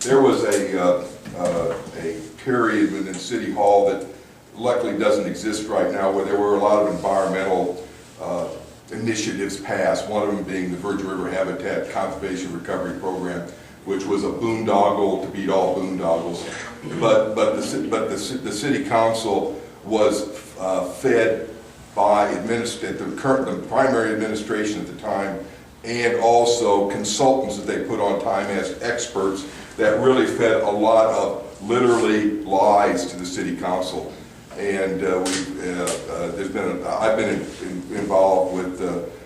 There was a period within City Hall that luckily doesn't exist right now, where there were a lot of environmental initiatives passed, one of them being the Virgin River Habitat Conservation Recovery Program, which was a boondoggle to beat all boondoggles. But the City Council was fed by the primary administration at the time, and also consultants that they put on time as experts that really fed a lot of literally lies to the City Council. And I've been involved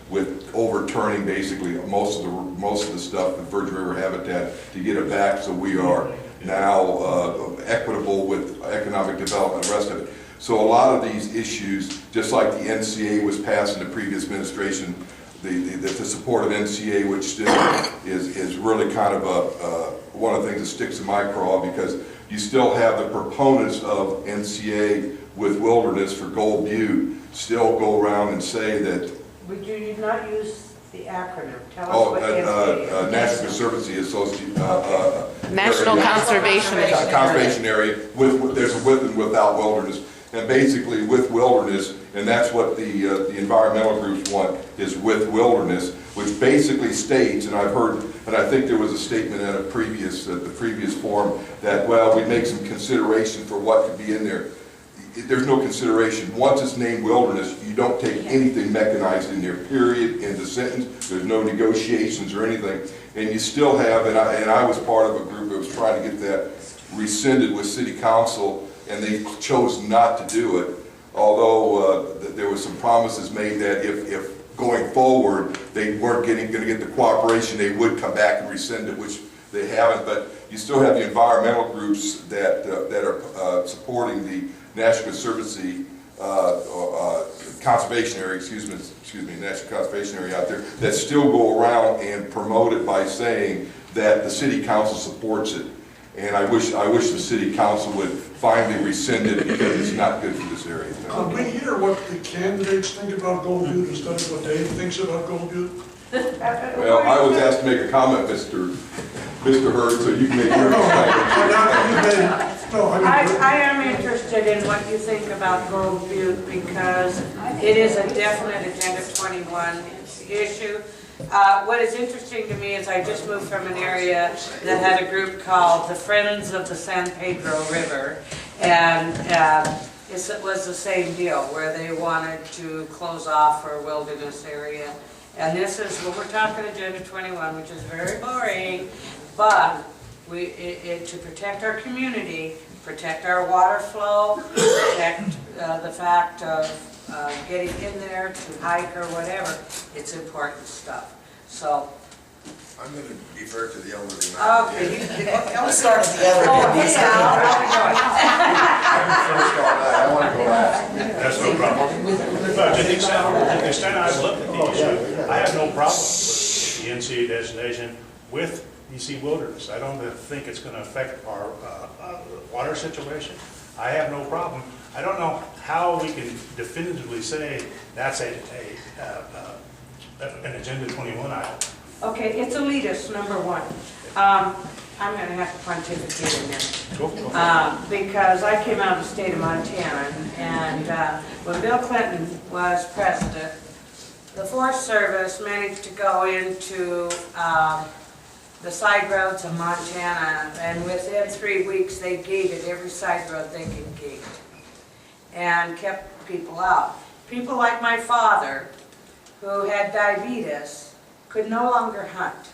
with overturning basically most of the stuff with Virgin River Habitat to get it back so we are now equitable with economic development and the rest of it. So a lot of these issues, just like the NCA was passed in the previous administration, the support of NCA, which still is really kind of one of the things that sticks in my craw, because you still have the proponents of NCA with wilderness for Gold Butte still go around and say that. Would you not use the acronym? Tell us what NCA is. National Conservancy Association. National Conservation Area. Conservation Area. There's a with and without wilderness. And basically with wilderness, and that's what the environmental groups want, is with wilderness, which basically states, and I've heard, and I think there was a statement at the previous forum, that, well, we make some consideration for what could be in there. There's no consideration. Once it's named wilderness, you don't take anything mechanized in there, period, in the sentence. There's no negotiations or anything. And you still have, and I was part of a group that was trying to get that rescinded with City Council, and they chose not to do it, although there were some promises made that if going forward they weren't going to get the cooperation, they would come back and rescind it, which they haven't. But you still have the environmental groups that are supporting the National Conservancy Conservation Area, excuse me, National Conservation Area out there, that still go around and promote it by saying that the City Council supports it. And I wish the City Council would finally rescind it, because it's not good for this area. Could we hear what the candidates think about Gold Butte instead of what Dave thinks about Gold Butte? Well, I was asked to make a comment, Mr. Hurd, so you can make your I am interested in what you think about Gold Butte, because it is a definite Agenda 21 issue. What is interesting to me is I just moved from an area that had a group called the Friends of the San Pedro River, and it was the same deal, where they wanted to close off our wilderness area. And this is what we're talking, Agenda 21, which is very boring, but to protect our community, protect our water flow, protect the fact of getting in there to hike or whatever, it's important stuff. So I'm going to defer to the elderly man. okay. I'll start at the other Oh, end. hey, Al, I'm first on that. I want to go last. That's no problem. But to the extent I've looked at the issue, I have no problem with the NCA designation with BC Wilderness. I don't think it's going to affect our water situation. I have no problem. I don't know how we can definitively say that's an Agenda 21 item. okay, it's elitist, number one. I'm going to have to pontificate in there. Because I came out of the state of Montana, and when Bill Clinton was president, the Forest Service managed to go into the side roads of Montana, and within 3 weeks they gated every side road they could gate, and kept people out. People like my father, who had diabetes, could no longer hunt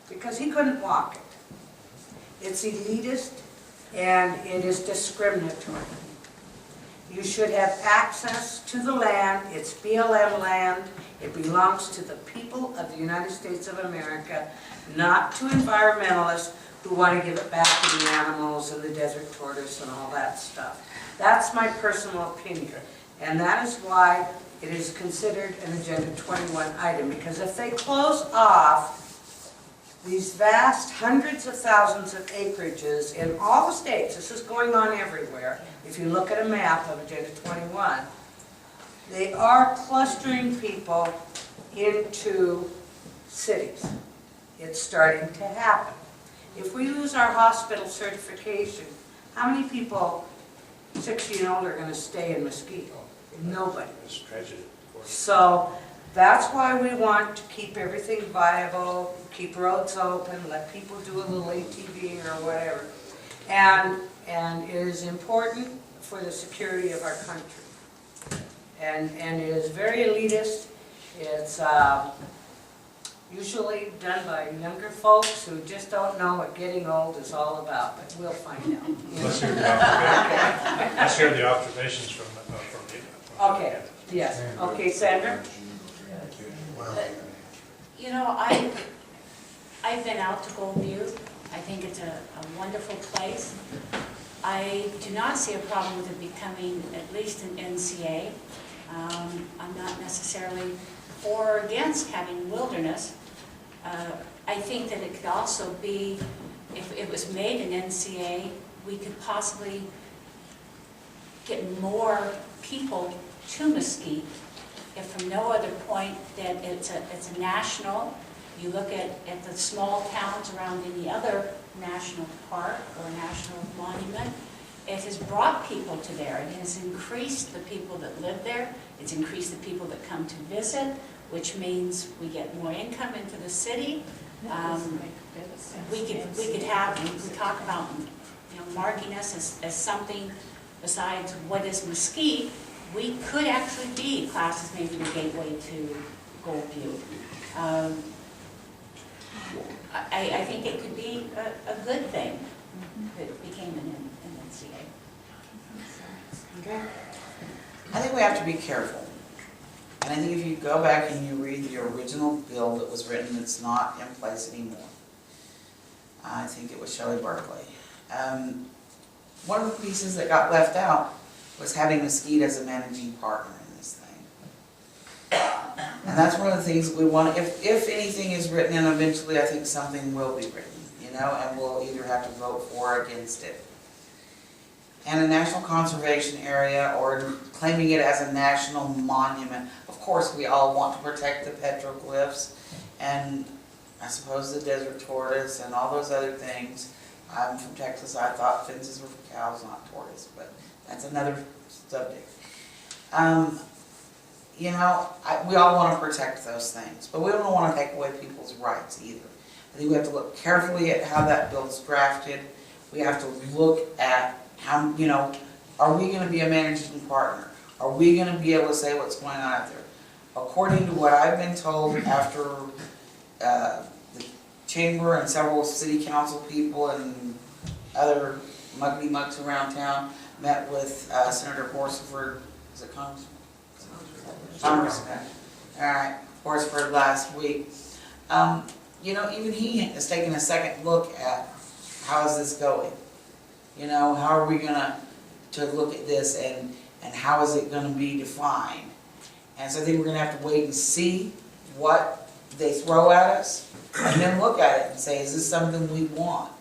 because he couldn't walk it. It's elitist and it is discriminatory. You should have access to the land. It's BLM land. It belongs to the people of the United States of America, not to environmentalists who want to give it back to the animals and the desert tortoise and all that stuff. That's my personal opinion. And that is why it is considered an Agenda 21 item, because if they close off these vast hundreds of thousands of acreages in all the states, this is going on everywhere, if you look at a map of Agenda 21, they are clustering people into cities. It's starting to happen. if we lose our hospital certification, how many people 60 and older are gonna stay in Mesquite? Nobody. It's a tragedy, of course. So that's why we want to keep everything viable, keep roads open, let people do a little ATV or whatever. And it is important for the security of our country. And it is very elitist. It's usually done by younger folks who just don't know what getting old is all about, but we'll find out. Let's hear the observations from the. Okay, yes, okay, Sandra? You know, I've been out to Goldview. I think it's a wonderful place. I do not see a problem with it becoming at least an NCA. I'm not necessarily for or against having wilderness. I think that it could also be, if it was made an NCA, we could possibly get more people to Mesquite, if from no other point that it's a national. You look at the small towns around any other national park or national monument, it has brought people to there. It has increased the people that live there. It's increased the people that come to visit, which means we get more income into the city. We could have, we talk about, you know, marking us as something besides what is Mesquite. We could actually be classed as maybe the gateway to Goldview. I think it could be a good thing if it became an NCA. Okay. I think we have to be careful. And I think if you go back and you read the original bill that was written, it's not in place anymore. I think it was Shelley Berkeley. One of the pieces that got left out was having Mesquite as a managing partner in this thing. And that's one of the things that we want, if anything is written, and eventually I think something will be written, you know, and we'll either have to vote for or against it. And a national conservation area or claiming it as a national monument. Of course, we all want to protect the petroglyphs and I suppose the desert tortoise and all those other things. I'm from Texas, I thought fences were for cows, not tortoise, but that's another subject. You know, we all want to protect those things, but we don't want to take away people's rights either. I think we have to look carefully at how that bill's drafted. We have to look at how, you know, are we going to be a managing partner? Are we going to be able to say what's going on out there? According to what I've been told after the chamber and several city council people and other muggity-mugs around town met with Senator Horsford, is it Congressman? Congressman. All right, Horsford last week. You know, even he has taken a second look at how is this going? You know, how are we going to look at this and how is it going to be defined? And so I think we're going to have to wait and see what they throw at us and then look at it and say, is this something we want?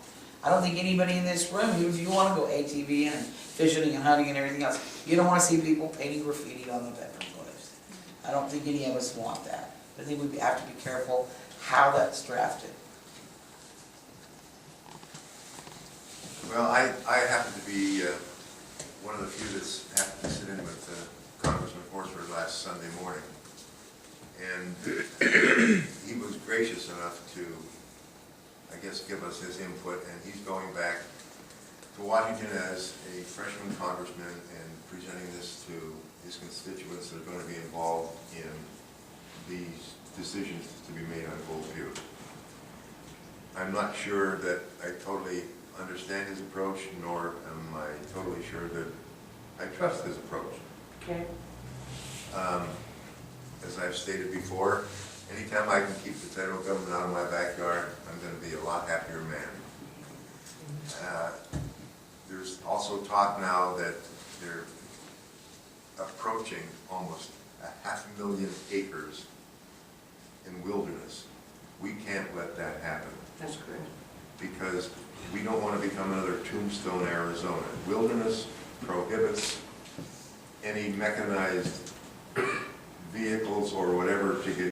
I don't think anybody in this room, even if you want to go ATVing and fishing and hunting and everything else, you don't want to see people painting graffiti on the petroglyphs. I don't think any of us want that. I think we have to be careful how that's drafted. Well, I happen to be one of the few that's happened to sit in with Congressman Horsford last Sunday morning. And he was gracious enough to, I guess, give us his input, and he's going back to Washington as a freshman congressman and presenting this to his constituents that are going to be involved in these decisions to be made on Goldview. I'm not sure that I totally understand his approach, nor am I totally sure that I trust his approach. Okay. As I've stated before, anytime I can keep the federal government out of my backyard, I'm going to be a lot happier man. There's also talk now that they're approaching almost 500,000 acres in wilderness. We can't let that happen. That's great. Because we don't want to become another Tombstone, Arizona. Wilderness prohibits any mechanized vehicles or whatever to get